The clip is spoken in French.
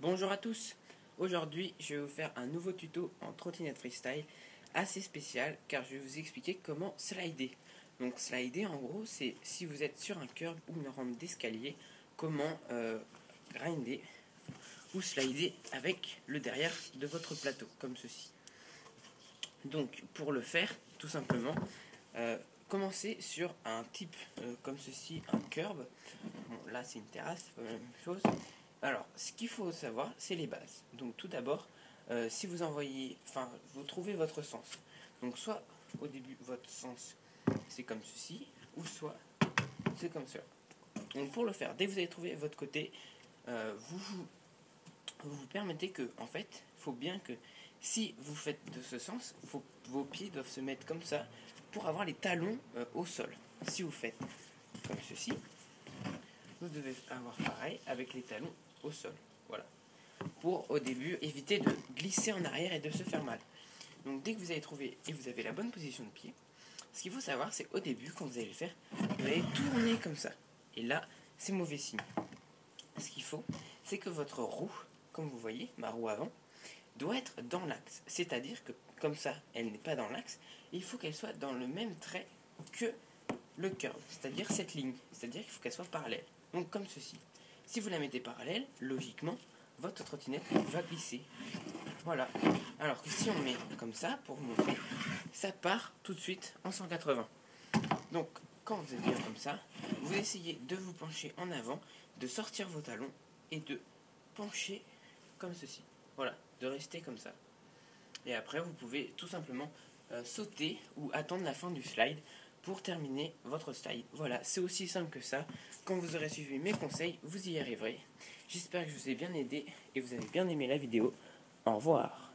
Bonjour à tous. Aujourd'hui je vais vous faire un nouveau tuto en trottinette freestyle assez spécial car je vais vous expliquer comment slider. Donc slider en gros c'est si vous êtes sur un curb ou une rampe d'escalier, comment grinder ou slider avec le derrière de votre plateau comme ceci. Donc pour le faire tout simplement commencez sur un type comme ceci, un curb. Bon, là c'est une terrasse, c'est pas la même chose. Alors, ce qu'il faut savoir, c'est les bases. Donc, tout d'abord, si vous vous trouvez votre sens. Donc, soit au début, votre sens, c'est comme ceci, ou soit c'est comme cela. Donc, pour le faire, dès que vous avez trouvé votre côté, vous permettez que, en fait, il faut bien que, si vous faites de ce sens, vos pieds doivent se mettre comme ça pour avoir les talons au sol. Si vous faites comme ceci, vous devez avoir pareil avec les talons au sol. Voilà. Pour au début éviter de glisser en arrière et de se faire mal. Donc dès que vous avez trouvé et vous avez la bonne position de pied, ce qu'il faut savoir c'est au début quand vous allez le faire, vous allez tourner comme ça. Et là c'est mauvais signe. Ce qu'il faut c'est que votre roue, comme vous voyez, ma roue avant, doit être dans l'axe. C'est-à-dire que comme ça elle n'est pas dans l'axe, il faut qu'elle soit dans le même trait que le curve, c'est-à-dire cette ligne. C'est-à-dire qu'il faut qu'elle soit parallèle. Donc comme ceci. Si vous la mettez parallèle, logiquement, votre trottinette va glisser. Voilà. Alors que si on met comme ça, pour vous montrer, ça part tout de suite en 180. Donc, quand vous êtes bien comme ça, vous essayez de vous pencher en avant, de sortir vos talons et de pencher comme ceci. Voilà, de rester comme ça. Et après, vous pouvez tout simplement sauter ou attendre la fin du slide pour terminer votre slide. Voilà, c'est aussi simple que ça. Quand vous aurez suivi mes conseils, vous y arriverez. J'espère que je vous ai bien aidé et vous avez bien aimé la vidéo. Au revoir.